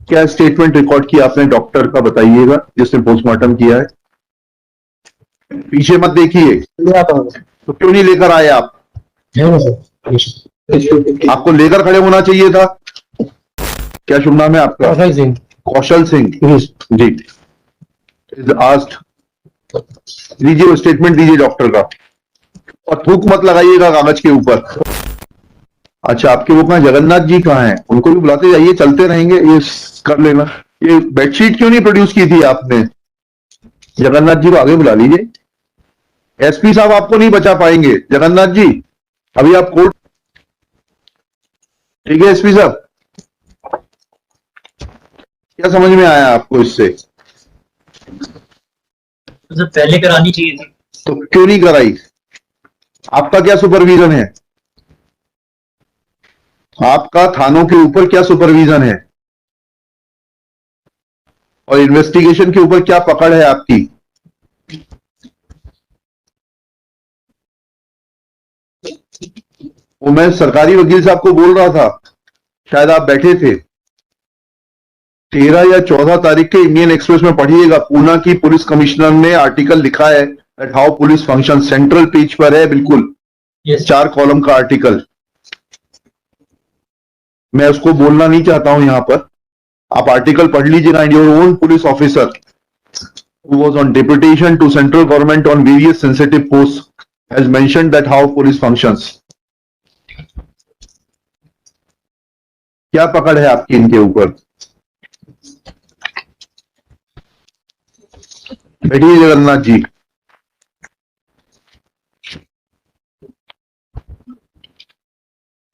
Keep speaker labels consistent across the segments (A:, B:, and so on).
A: क्या statement record किया आपने डॉक्टर का, बताइएगा, जिसने पोस्टमार्टम किया है। पीछे मत देखिए, तो क्यों नहीं लेकर आए आप? आपको लेकर खड़े होना चाहिए था। क्या शुभ नाम है आपका?
B: कौशल सिंह।
A: कौशल सिंह जी। इज आस्क्ड, दीजिए स्टेटमेंट दीजिए डॉक्टर का, और थूक मत लगाइएगा कागज के ऊपर। अच्छा, आपके वो कहाँ जगन्नाथ जी कहाँ हैं? उनको भी बुलाते जाइए, चलते रहेंगे, ये कर लेना। ये बेडशीट क्यों नहीं प्रोड्यूस की थी आपने? जगन्नाथ जी को आगे बुला लीजिए। एसपी साहब आपको नहीं बचा पाएंगे जगन्नाथ जी, अभी आप कोर्ट। ठीक है एसपी साहब, क्या समझ में आया आपको इससे?
B: तो पहले करानी चाहिए थी,
A: तो क्यों नहीं कराई? आपका क्या सुपरविजन है? आपका थानों के ऊपर क्या सुपरविजन है? और इन्वेस्टिगेशन के ऊपर क्या पकड़ है आपकी? वो मैं सरकारी वकील साहब को बोल रहा था, शायद आप बैठे थे। 13 या 14 तारीख के इंडियन एक्सप्रेस में पढ़िएगा, पूना की पुलिस कमिश्नर ने आर्टिकल लिखा है that how police function, central page पर है बिल्कुल।
B: yes.
A: 4 कॉलम का आर्टिकल। मैं उसको बोलना नहीं चाहता हूं यहां पर, आप आर्टिकल पढ़ लीजिएगा। And your own police officer who was on deputation to central government on various sensitive posts has mentioned that how police functions. क्या पकड़ है आपकी इनके ऊपर? बैठिए जगन्नाथ जी।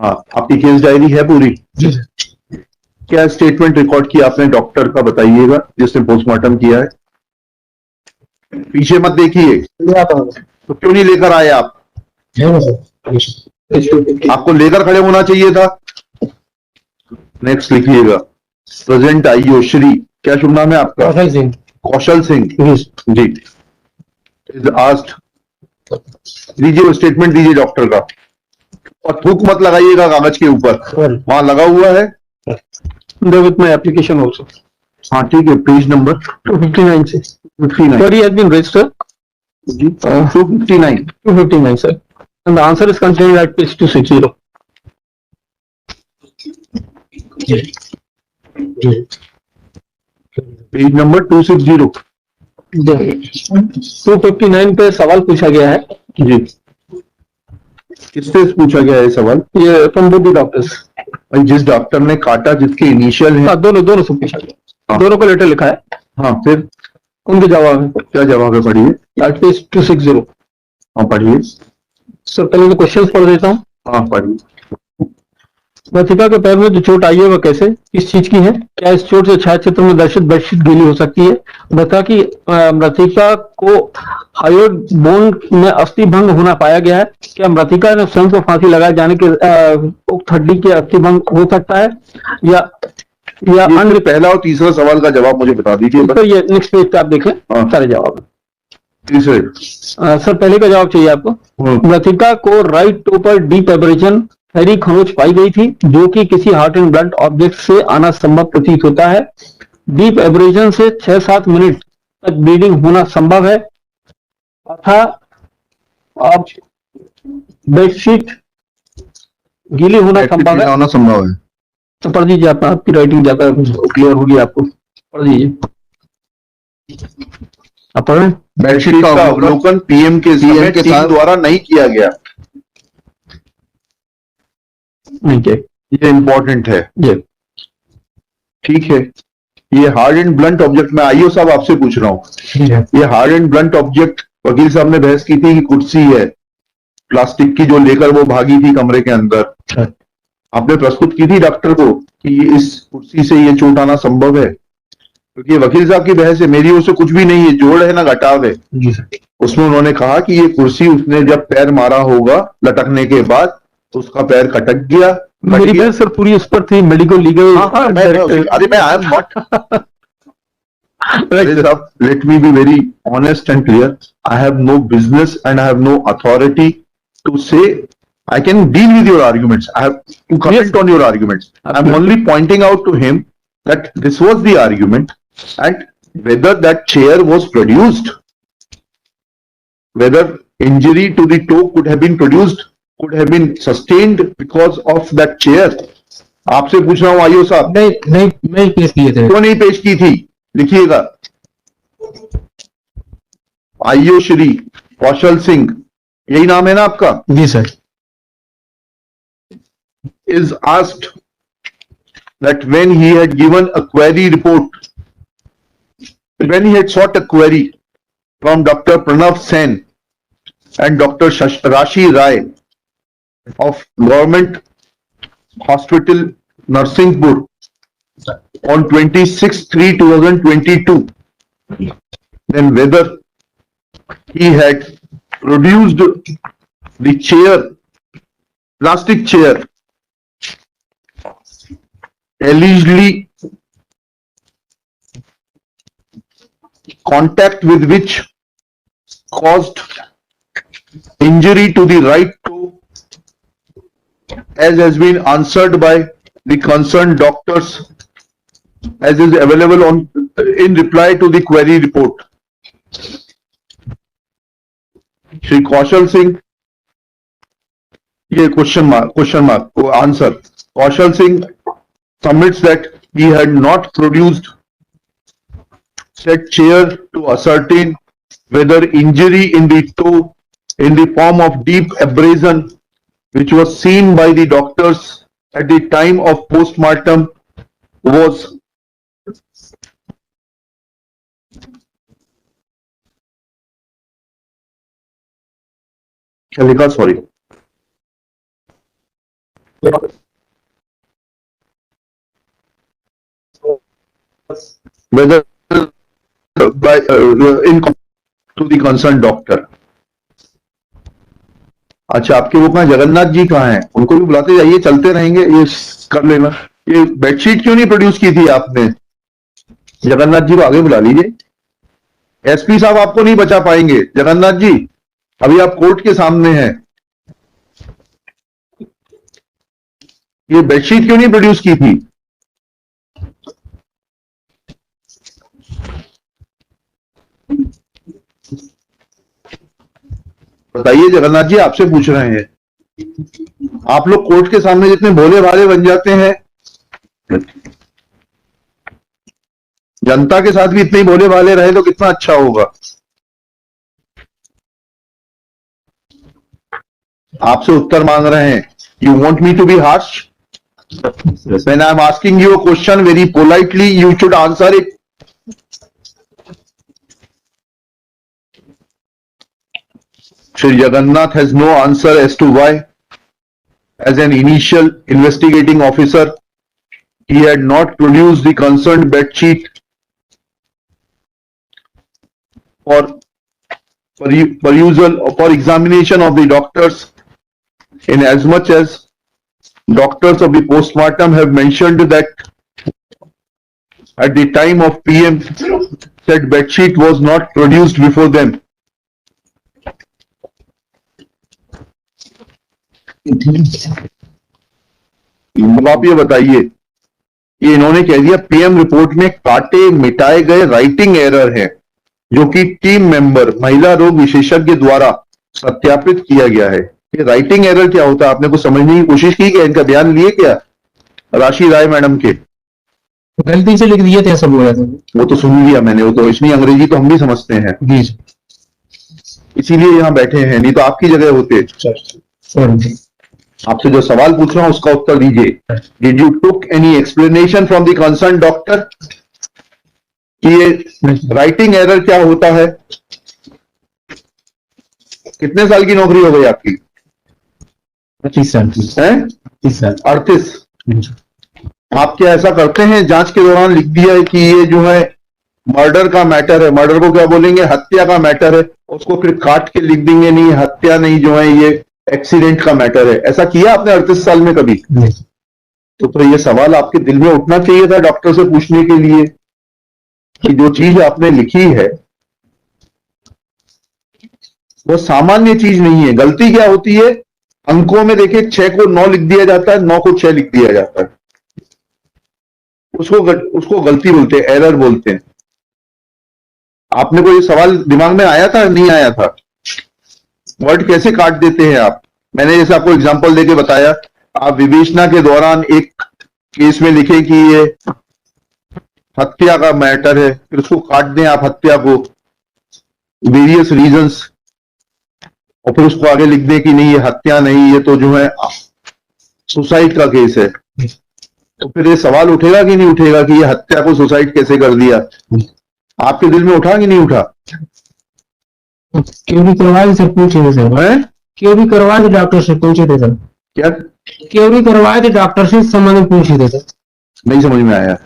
A: हाँ, आपकी केस डायरी है पूरी? क्या स्टेटमेंट रिकॉर्ड किया आपने डॉक्टर का, बताइएगा, जिसने पोस्टमार्टम किया है। पीछे मत देखिए, तो क्यों नहीं लेकर आए आप? आपको लेकर खड़े होना चाहिए था। नेक्स्ट लिखिएगा, प्रेजेंट आईओ श्री, क्या शुभ नाम है आपका?
B: कौशल सिंह।
A: कौशल सिंह जी। इज आस्क्ड, दीजिए स्टेटमेंट दीजिए डॉक्टर का, और थूक मत लगाइएगा कागज के ऊपर, वहां लगा हुआ है।
B: With my application also.
A: हाँ ठीक है, पेज नंबर
B: 259 से
A: 59
B: query has been registered
A: जी। 259
B: sir, and the answer is contained at page 260.
A: Page number 260
B: 259 पे सवाल पूछा गया है
A: जी। किससे पूछा गया है सवाल?
B: ये फ्रॉम बोथ डॉक्टर्स।
A: जिस डॉक्टर ने काटा, जिसके इनिशियल है।
B: दोनों से पूछा गया।
A: हाँ।
B: दोनों को लेटर लिखा है।
A: हाँ, फिर
B: उनके जवाब है।
A: क्या जवाब है? पढ़िए।
B: At page 260।
A: हाँ पढ़िए।
B: सर पहले तो क्वेश्चन पढ़ देता हूँ।
A: हाँ पढ़िए।
B: मृतिका के पैर में जो चोट आई है वह कैसे, किस चीज की है? क्या इस चोट से छाया क्षेत्र में दर्शित बेडशीट गीली हो सकती है? बता कि मृतिका को हायोड बोन में अस्थि भंग होना पाया गया है। क्या मृतिका ने स्वयं को फांसी लगाए जाने के उक्त हड्डी के अस्थि भंग हो सकता है या
A: अन्य? पहला और तीसरा सवाल का जवाब मुझे बता दीजिए।
B: तो ये नेक्स्ट पेज पे आप देखें।
A: हाँ।
B: सारे जवाब।
A: तीसरे
B: सर पहले का जवाब चाहिए आपको। मृतिका को राइट टो पर डीप एब्रेजन हरी खरोच पाई गई थी, जो कि किसी हार्ट एंड ब्लड ऑब्जेक्ट से आना संभव प्रतीत होता है। डीप एब्रेजन से 6-7 मिनट तक ब्लीडिंग होना संभव है तथा अब बेडशीट गीली होना संभव
A: है।
B: तो पढ़ दीजिए आप, आपकी राइटिंग ज्यादा क्लियर होगी आपको। पढ़ दीजिए आप। पढ़ रहे हैं?
A: बेडशीट का अवलोकन पीएम के साथ द्वारा नहीं किया गया। ये इंपॉर्टेंट है। ठीक है, ये हार्ड एंड ब्लंट ऑब्जेक्ट, मैं आईओ साहब आपसे पूछ रहा हूँ, ये हार्ड एंड ब्लंट ऑब्जेक्ट वकील साहब ने बहस की थी कि कुर्सी है प्लास्टिक की, जो लेकर वो भागी थी कमरे के अंदर। आपने प्रस्तुत की थी डॉक्टर को कि इस कुर्सी से ये चोट आना संभव है, क्योंकि ये वकील साहब की बहस है, मेरी ओर से कुछ भी नहीं है, जोड़ है ना घटाव है। उसमें उन्होंने कहा कि ये कुर्सी उसने जब पैर मारा होगा लटकने के बाद, तो उसका पैर कटक गया।
B: मेरी बहस सर पूरी उस पर थी, मेडिकल लीगल।
A: अरे मैं I am not, let me be very honest and clear. I have no business and I have no authority to say. I can deal with your arguments. I have to comment on your arguments. I'm only pointing out to him that this was the argument, and whether that chair was produced, whether injury to the toe could have been produced, could have been sustained because of that chair. आपसे पूछ रहा हूं IO साहब,
C: नहीं पेश किए थे।
A: क्यों नहीं पेश की थी? लिखिएगा। आईओ श्री कौशल सिंह, यही नाम है ना आपका?
C: जी sir.
A: Is asked that when he had given a query report, when he had sought a query from Dr. Pranav Sen and Dr. Rashi Rai of Government Hospital Narsinghpur on 26/3/2022, then whether he had produced the chair, plastic chair, allegedly contact with which caused injury to the right toe, as has been answered by the concerned doctors, as is available in reply to the query report. Shri Kaushal Singh, ये question mark answer. Kaushal Singh submits that he had not produced said chair to ascertain whether injury in the toe in the form of deep abrasion, which was seen by the doctors at the time of postmortem, was sorry. Whether by in to the concerned doctor. अच्छा, आपके book में जगन्नाथ जी कहाँ हैं? उनको भी बुलाते जाइए, चलते रहेंगे, ये कर लेना। ये बेडशीट क्यों नहीं प्रोड्यूस की थी आपने? जगन्नाथ जी को आगे बुला लीजिए। एसपी साहब आपको नहीं बचा पाएंगे। जगन्नाथ जी, अभी आप कोर्ट के सामने हैं। ये बेडशीट क्यों नहीं प्रोड्यूस की थी? बताइए जगन्नाथ जी, आपसे पूछ रहे हैं। आप लोग कोर्ट के सामने जितने भोले भाले बन जाते हैं, जनता के साथ भी इतने भोले भाले रहे तो कितना अच्छा होगा। आपसे उत्तर मांग रहे हैं। You want me to be harsh? When I am asking you a question very politely, you should answer it. Shri Jagannath has no answer as to why, as an initial investigating officer, he had not produced the concerned bed sheet for perusal or for examination of the doctors, in as much as doctors of the postmortem have mentioned that at the time of PM, said bed sheet was not produced before them. अब आप ये बताइए, ये इन्होंने कह दिया PM report में काटे मिटाए गए राइटिंग एरर है, जो कि टीम मेंबर महिला रोग विशेषज्ञ द्वारा सत्यापित किया गया है। ये राइटिंग एरर क्या होता है? आपने कुछ समझने की कोशिश की क्या? इनका ध्यान लिए क्या राशि राय मैडम के?
C: गलती से लिख दिए थे, सब बोला था।
A: वो तो सुन लिया मैंने, वो तो इतनी अंग्रेजी तो हम भी समझते हैं
C: जी,
A: इसीलिए यहाँ बैठे हैं, नहीं तो आपकी जगह होते। आपसे जो सवाल पूछ रहा हूं उसका उत्तर दीजिए। Did you took any explanation from the concern doctor कि ये राइटिंग एरर क्या होता है? कितने साल की नौकरी हो गई आपकी?
C: 25 साल की
A: है? 38। आप क्या ऐसा करते हैं जांच के दौरान लिख दिया है कि ये जो है मर्डर का मैटर है, मर्डर को क्या बोलेंगे, हत्या का मैटर है, उसको फिर काट के लिख देंगे नहीं हत्या नहीं, जो है ये एक्सीडेंट का मैटर है? ऐसा किया आपने 38 साल में कभी? तो ये सवाल आपके दिल में उठना चाहिए था डॉक्टर से पूछने के लिए कि जो चीज आपने लिखी है वो सामान्य चीज नहीं है। गलती क्या होती है? अंकों में देखिए 6 को 9 लिख दिया जाता है, 9 को 6 लिख दिया जाता है। उसको गलती बोलते हैं, एरर बोलते हैं। आपने को ये सवाल दिमाग में आया था, नहीं आया था? वर्ड कैसे काट देते हैं आप? मैंने जैसे आपको एग्जांपल देके बताया, आप विवेचना के दौरान एक केस में लिखे कि ये हत्या का मैटर है, फिर उसको काट दें आप, हत्या को, वेरियस रीजंस, और फिर उसको आगे लिख दें कि नहीं ये हत्या नहीं, ये तो जो है सुसाइड का केस है। तो फिर ये सवाल उठेगा कि नहीं उठेगा कि ये हत्या को सुसाइड कैसे कर दिया? आपके दिल में उठा कि नहीं उठा?
C: क्यों भी करवाए सर, पूछे थे सर।
A: है?
C: क्यों भी करवाए थे, डॉक्टर से पूछे थे सर।
A: क्या?
C: क्यों भी करवाए थे, डॉक्टर से संबंध में पूछे थे सर।
A: नहीं समझ में आया।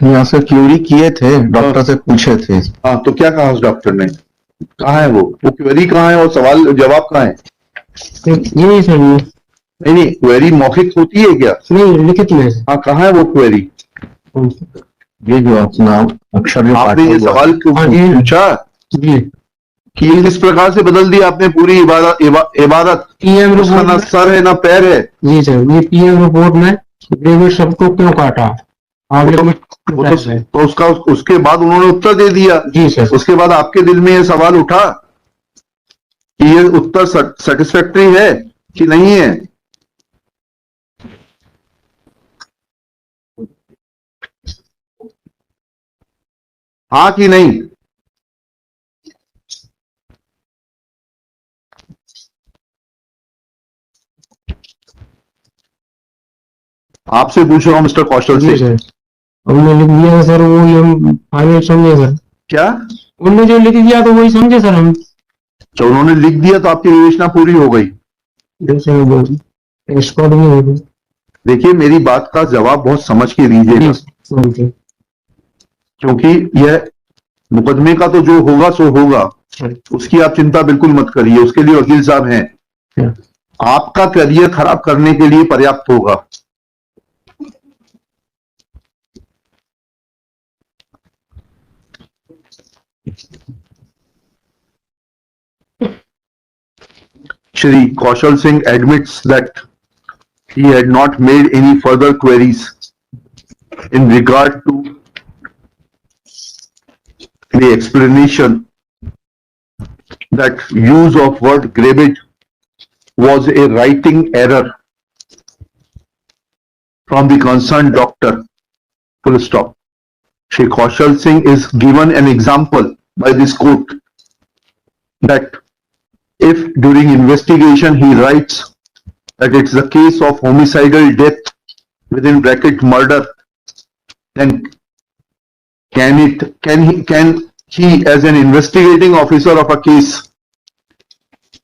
D: यहाँ से क्यूरी किए थे, डॉक्टर से पूछे थे।
A: हाँ, तो क्या कहा उस डॉक्टर ने? कहाँ है वो क्वेरी कहाँ है और सवाल जवाब कहाँ है?
C: यही सर, ये
A: नहीं, क्वेरी मौखिक होती है क्या?
C: नहीं लिखित में।
A: हाँ, कहाँ है वो क्वेरी?
D: ये जो अपना अक्षर जो
A: आपने ये
D: काटा हुआ
A: सवाल क्यों
C: हाँ जी।
A: पूछा
C: जी,
A: कि ये किस प्रकार से बदल दिया आपने पूरी इबादत?
C: पीएम
A: उसका ना
C: रिपोर्ट।
A: सर है ना पैर है।
C: जी सर, ये पीएम रिपोर्ट में डेविड सबको क्यों काटा? आगे
A: वो
C: में
A: तो उसका उसके बाद उन्होंने उत्तर दे दिया।
C: जी सर।
A: उसके बाद आपके दिल में ये सवाल उठा कि ये उत्तर सेटिस्फैक्टरी है कि नहीं है? हाँ कि नहीं? आपसे पूछ रहा हूं मिस्टर कौशल
C: जी
A: से।
C: सर, उन्होंने लिख दिया है सर, वही हम फाइनल समझे सर।
A: क्या?
C: उन्होंने जो लिख दिया तो वही समझे सर हम।
A: तो उन्होंने लिख दिया तो आपकी विवेचना पूरी हो गई।
C: जैसे वो स्पॉट नहीं होगी।
A: देखिए, मेरी बात का जवाब बहुत समझ के दीजिएगा,
C: जी
A: क्योंकि यह मुकदमे का तो जो होगा सो होगा, उसकी आप चिंता बिल्कुल मत करिए, उसके लिए वकील साहब हैं। आपका करियर खराब करने के लिए पर्याप्त होगा। Shri Kaushal Singh admits that he had not made any further queries in regard to the explanation that use of word gravid was a writing error from the concerned doctor. Full stop. Shri Kaushal Singh is given an example by this court that if during investigation he writes that it's the case of homicidal death within bracket murder, then can he as an investigating officer of a case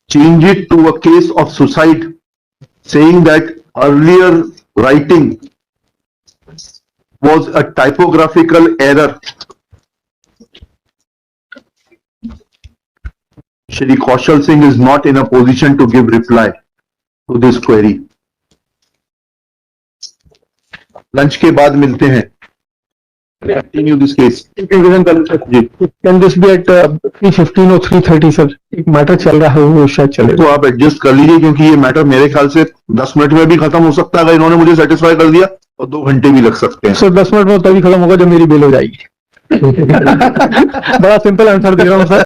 A: change it to a case of suicide, saying that earlier writing was a typographical error? Shri Kaushal Singh is not in a position to give reply to this query. Lunch के बाद मिलते हैं। Continue this case.
B: Can this be at 3:15 or 3:30 sir? एक matter चल रहा है, वो शायद चलेगा।
A: तो आप एडजस्ट कर लीजिए, क्योंकि ये मैटर मेरे ख्याल से 10 मिनट में भी खत्म हो सकता है अगर इन्होंने मुझे सेटिस्फाई कर दिया, और 2 घंटे भी लग सकते हैं।
B: सर 10 मिनट में तभी खत्म होगा जब मेरी बेल हो जाएगी। बड़ा सिंपल आंसर दे रहा हूँ सर।